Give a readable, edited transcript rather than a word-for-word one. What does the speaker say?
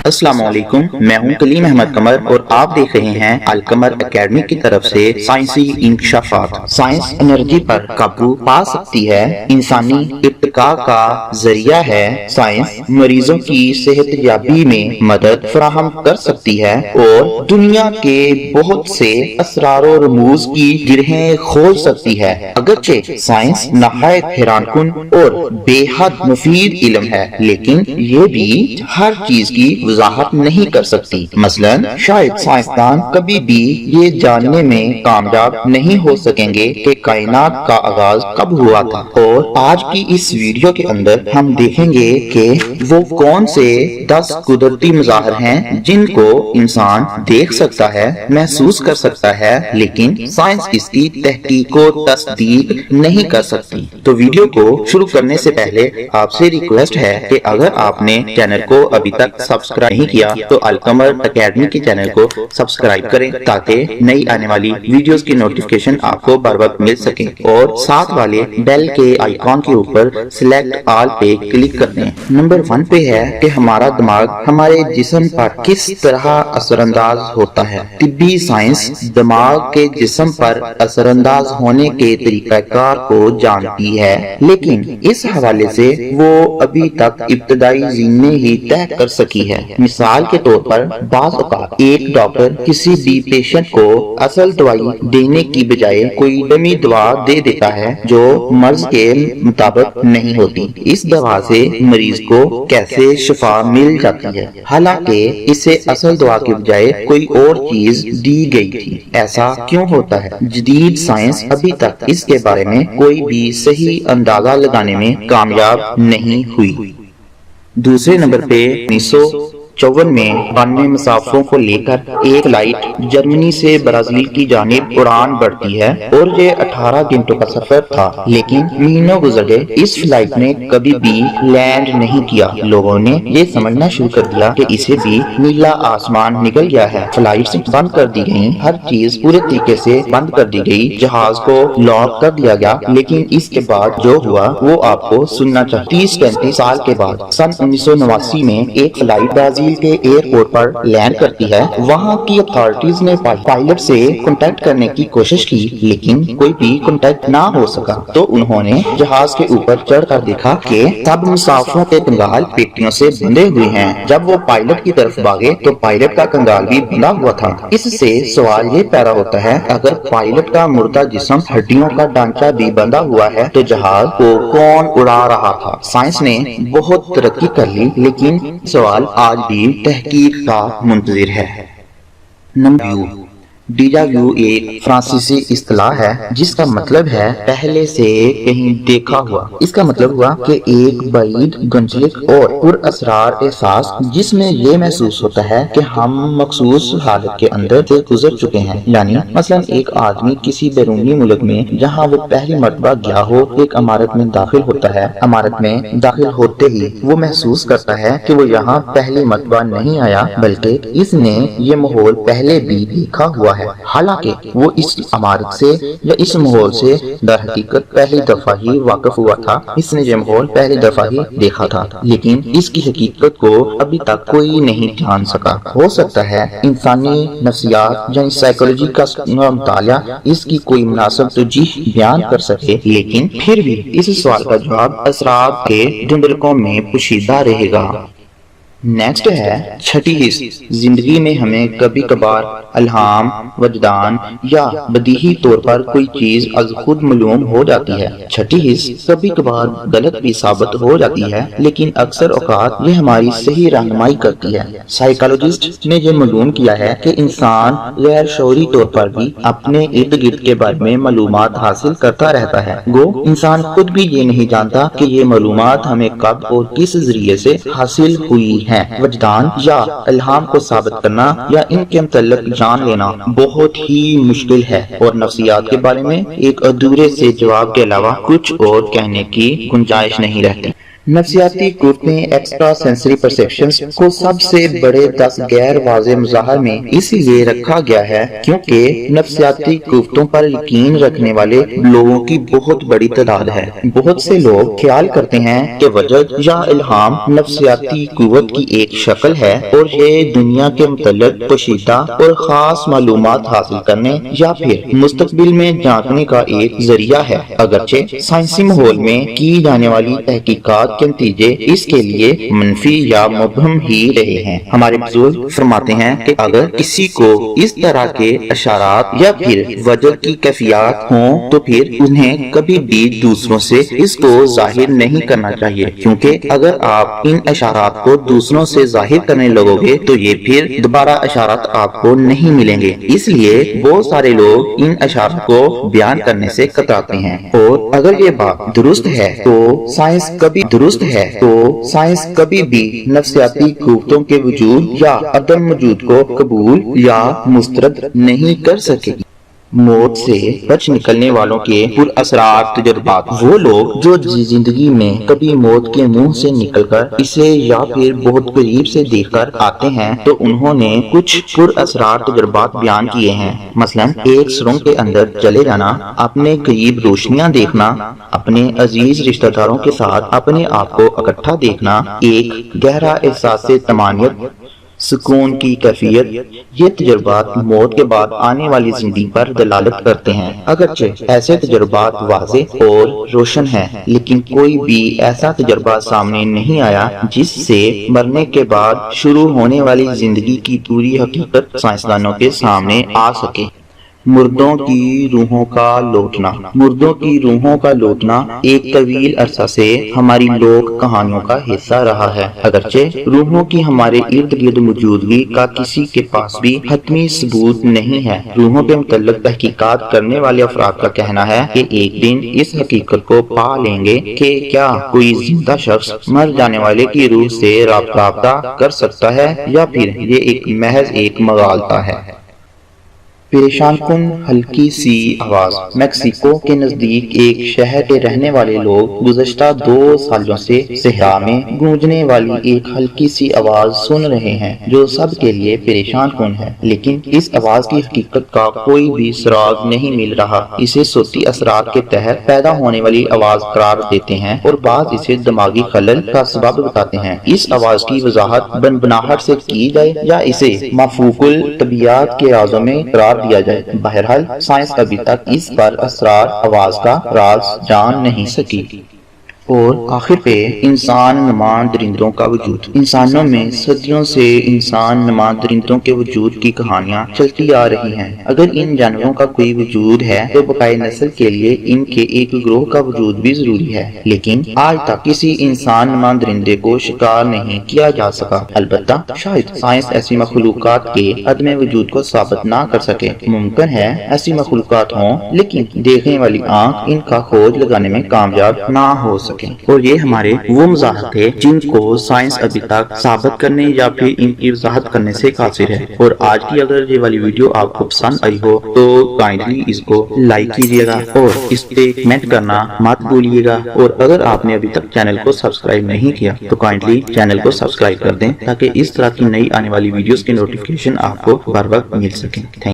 السلام علیکم، میں ہوں کلیم احمد قمر اور آپ دیکھ رہے ہیں القمر اکیڈمی کی طرف سے سائنسی انکشافات۔ سائنس انرجی پر قابو پا سکتی ہے، انسانی ارتقاء کا ذریعہ ہے۔ سائنس مریضوں کی صحت یابی میں مدد فراہم کر سکتی ہے اور دنیا کے بہت سے اسرار و رموز کی گرہیں کھول سکتی ہے۔ اگرچہ سائنس نہایت حیران کن اور بے حد مفید علم ہے، لیکن یہ بھی ہر چیز کی وضاحت نہیں کر سکتی۔ مثلا شاید سائنسدان کبھی بھی یہ جاننے میں کامیاب نہیں ہو سکیں گے کہ کائنات کا آغاز کب ہوا تھا، اور آج کی اس ویڈیو کے اندر ہم دیکھیں گے کہ وہ کون سے 10 قدرتی مظاہر ہیں جن کو انسان دیکھ سکتا ہے، محسوس کر سکتا ہے، لیکن سائنس اس کی تحقیق و تصدیق نہیں کر سکتی۔ تو ویڈیو کو شروع کرنے سے پہلے آپ سے ریکویسٹ ہے کہ اگر آپ نے چینل کو ابھی تک سبسکرائب نہیں کیا تو القمر اکیڈمی کے چینل کو سبسکرائب کریں تاکہ نئی آنے والی ویڈیوز کی نوٹیفیکیشن آپ کو بر وقت مل سکے، اور ساتھ والے بیل کے آئیکن کے اوپر سلیکٹ آل پہ کلک کر دیں۔ نمبر 1 پہ ہے کہ ہمارا دماغ ہمارے جسم پر کس طرح اثر انداز ہوتا ہے۔ طبی سائنس دماغ کے جسم پر اثر انداز ہونے کے طریقہ کار کو جانتی ہے، لیکن اس حوالے سے وہ ابھی تک ابتدائی ذہنی ہی طے کر سکی ہے۔ مثال کے طور پر بعض اوقات ایک ڈاکٹر کسی بھی پیشنٹ کو اصل دوائی دینے کی بجائے کوئی ڈمی دوا دے دیتا ہے جو مرض کے مطابق نہیں ہوتی۔ اس دوا سے مریض کو کیسے شفا مل جاتی ہے، حالانکہ اسے اصل دوا کے بجائے کوئی اور چیز دی گئی تھی۔ ایسا کیوں ہوتا ہے؟ جدید سائنس ابھی تک اس کے بارے میں کوئی بھی صحیح اندازہ لگانے میں کامیاب نہیں ہوئی۔ دوسرے نمبر پہ 1954 میں 92 مسافروں کو لے کر ایک فلائٹ جرمنی سے برازیل کی جانب اڑان بڑھتی ہے، اور یہ 18 گھنٹوں کا سفر تھا، لیکن مہینوں گزر گئے، اس فلائٹ نے کبھی بھی لینڈ نہیں کیا۔ لوگوں نے یہ سمجھنا شروع کر دیا کہ اسے بھی نیلا آسمان نکل گیا ہے۔ فلائٹس بند کر دی گئیں، ہر چیز پورے طریقے سے بند کر دی گئی، جہاز کو لاک کر دیا گیا، لیکن اس کے بعد جو ہوا وہ آپ کو سننا چاہیے۔ 30-35 سال کے بعد سن 1989 میں ایک فلائٹ برازیل کے ایئرپورٹ پر لینڈ کرتی ہے۔ وہاں کی اتھارٹیز نے پائلٹ سے کانٹیکٹ کرنے کی کوشش کی، لیکن کوئی بھی کانٹیکٹ نہ ہو سکا، تو انہوں نے جہاز کے اوپر چڑھ کر دیکھا کہ سب مسافروں کے کنگال پیٹیوں سے بندھے ہوئے ہیں۔ جب وہ پائلٹ کی طرف بھاگے تو پائلٹ کا کنگال بھی بندھا ہوا تھا۔ اس سے سوال یہ پیدا ہوتا ہے، اگر پائلٹ کا مردہ جسم ہڈیوں کا ڈھانچہ بھی بندھا ہوا ہے تو جہاز کو کون اڑا رہا تھا؟ سائنس نے بہت ترقی کر لی، لیکن سوال آج بھی تحقیق کا منتظر ہے۔ نمبر ڈیجا ویو ایک فرانسیسی اصطلاح ہے جس کا مطلب ہے پہلے سے کہیں دیکھا ہوا۔ اس کا مطلب ہوا کہ ایک بعید، گنجلک اور پر اسرار احساس جس میں یہ محسوس ہوتا ہے کہ ہم مخصوص حالت کے اندر سے گزر چکے ہیں۔ یعنی مثلا ایک آدمی کسی بیرونی ملک میں جہاں وہ پہلی مرتبہ گیا ہو ایک عمارت میں داخل ہوتا ہے، عمارت میں داخل ہوتے ہی وہ محسوس کرتا ہے کہ وہ یہاں پہلی مرتبہ نہیں آیا، بلکہ اس نے یہ ماحول پہلے بھی دیکھا ہوا ہے، حالانکہ وہ اس عمارت سے یا اس ماحول سے در حقیقت پہلی دفعہ ہی واقف ہوا تھا۔ اس نے یہ ماحول پہلی دفعہ ہی دیکھا تھا، لیکن اس کی حقیقت کو ابھی تک کوئی نہیں جان سکا۔ ہو سکتا ہے انسانی نفسیات یعنی سائیکولوجی کا مطالعہ اس کی کوئی مناسب توجیہ بیان کر سکے، لیکن پھر بھی اس سوال کا جواب اسرار کے دھندلکوں میں پوشیدہ رہے گا۔ نیکسٹ ہے چھٹی حس۔ زندگی میں ہمیں کبھی کبھار الہام، وجدان یا بدیہی طور پر کوئی چیز از خود معلوم ہو جاتی ہے۔ چھٹی حس کبھی کبھار غلط بھی ثابت ہو جاتی ہے، لیکن اکثر اوقات یہ ہماری صحیح رہنمائی کرتی ہے۔ سائیکالوجسٹ نے یہ معلوم کیا ہے کہ انسان غیر شعوری طور پر بھی اپنے ارد گرد کے بارے میں معلومات حاصل کرتا رہتا ہے، گو انسان خود بھی یہ نہیں جانتا کہ یہ معلومات ہمیں کب اور کس ذریعے سے حاصل ہوئی ہے۔ وجدان یا الہام کو ثابت کرنا یا ان کے متعلق جان لینا بہت ہی مشکل ہے، اور نفسیات کے بارے میں ایک ادھورے سے جواب کے علاوہ کچھ اور کہنے کی گنجائش نہیں رہتی۔ نفسیاتی قوتیں ایکسٹرا سینسری پرسیپشنز کو سب سے بڑے 10 غیر واضح مظاہر میں اسی لیے رکھا گیا ہے کیونکہ نفسیاتی قوتوں پر یقین رکھنے والے لوگوں کی بہت بڑی تعداد ہے۔ بہت سے لوگ خیال کرتے ہیں کہ وجد یا الہام نفسیاتی قوت کی ایک شکل ہے اور یہ دنیا کے متعلق پوشیدہ اور خاص معلومات حاصل کرنے یا پھر مستقبل میں جاننے کا ایک ذریعہ ہے۔ اگرچہ سائنسی ماحول میں کی جانے والی تحقیقات کے نتیجے اس کے لیے منفی یا مبہم ہی رہے ہیں۔ ہمارے بزرگ فرماتے ہیں کہ اگر کسی کو اس طرح کے اشارات یا پھر وجد کی کیفیات ہوں تو پھر انہیں کبھی بھی دوسروں سے اس کو ظاہر نہیں کرنا چاہیے، کیونکہ اگر آپ ان اشارات کو دوسروں سے ظاہر کرنے لگو گے تو یہ پھر دوبارہ اشارات آپ کو نہیں ملیں گے۔ اس لیے بہت سارے لوگ ان اشارات کو بیان کرنے سے کتراتے ہیں، اور اگر یہ بات درست ہے تو سائنس کبھی بھی نفسیاتی قوتوں کے وجود یا عدم وجود کو قبول یا مسترد نہیں کر سکے گی۔ موت سے بچ نکلنے والوں کے پر اثرار تجربات، وہ لوگ جو زندگی میں کبھی موت کے منہ سے نکل کر اسے یا پھر بہت قریب سے دیکھ کر آتے ہیں تو انہوں نے کچھ پر اثرار تجربات بیان کیے ہیں۔ مثلا ایک سرنگ کے اندر چلے جانا، اپنے قریب روشنیاں دیکھنا، اپنے عزیز رشتہ داروں کے ساتھ اپنے آپ کو اکٹھا دیکھنا، ایک گہرا احساس طمانینت، سکون کی کیفیت۔ یہ تجربات موت کے بعد آنے والی زندگی پر دلالت کرتے ہیں۔ اگرچہ ایسے تجربات واضح اور روشن ہیں، لیکن کوئی بھی ایسا تجربہ سامنے نہیں آیا جس سے مرنے کے بعد شروع ہونے والی زندگی کی پوری حقیقت سائنسدانوں کے سامنے آ سکے۔ مردوں کی روحوں کا لوٹنا ایک طویل عرصہ سے ہماری لوک کہانیوں کا حصہ رہا ہے۔ اگرچہ روحوں کی ہمارے ارد گرد موجودگی کا کسی کے پاس بھی حتمی ثبوت نہیں ہے۔ روحوں کے متعلق تحقیقات کرنے والے افراد کا کہنا ہے کہ ایک دن اس حقیقت کو پا لیں گے کہ کیا کوئی زندہ شخص مر جانے والے کی روح سے رابطہ کر سکتا ہے یا پھر یہ محض ایک مغالطہ ہے۔ پریشان کن ہلکی سی آواز۔ میکسیکو کے نزدیک ایک شہر کے رہنے والے لوگ گزشتہ 2 سالوں سے صحرا میں گونجنے والی ایک ہلکی سی آواز سن رہے ہیں جو سب کے لیے پریشان کن ہے، لیکن اس آواز کی حقیقت کا کوئی بھی سراغ نہیں مل رہا۔ اسے صوتی اثرات کے تحت پیدا ہونے والی آواز قرار دیتے ہیں اور بعض اسے دماغی خلل کا سبب بتاتے ہیں۔ اس آواز کی وضاحت بنبناہٹ سے کی جائے یا اسے مفہوم الطبیعیات کے رازوں میں قرار دیا جائے، بہرحال سائنس ابھی تک اس پر اسرار آواز کا راز جان نہیں سکی۔ اور آخر پہ انسان نما درندوں کا وجود۔ انسانوں میں صدیوں سے انسان نما درندوں کے وجود کی کہانیاں چلتی آ رہی ہیں۔ اگر ان جانوروں کا کوئی وجود ہے تو بقائے نسل کے لیے ان کے ایک گروہ کا وجود بھی ضروری ہے، لیکن آج تک کسی انسان نما درندے کو شکار نہیں کیا جا سکا۔ البتہ شاید سائنس ایسی مخلوقات کے عدم وجود کو ثابت نہ کر سکے۔ ممکن ہے ایسی مخلوقات ہوں لیکن دیکھنے والی آنکھ ان کا کھوج لگانے میں کامیاب نہ ہو سکے۔ اور یہ ہمارے وہ مظاہر تھے جن کو سائنس ابھی تک ثابت کرنے یا پھر ان کی وضاحت کرنے سے قاصر ہے۔ اور آج کی اگر یہ والی ویڈیو آپ کو پسند آئی ہو تو کائنڈلی اس کو لائک کیجیے گا اور اس پہ کمنٹ کرنا مت بھولیے گا، اور اگر آپ نے ابھی تک چینل کو سبسکرائب نہیں کیا تو کائنڈلی چینل کو سبسکرائب کر دیں تاکہ اس طرح کی نئی آنے والی ویڈیوز کی نوٹیفیکیشن آپ کو بر وقت مل سکیں۔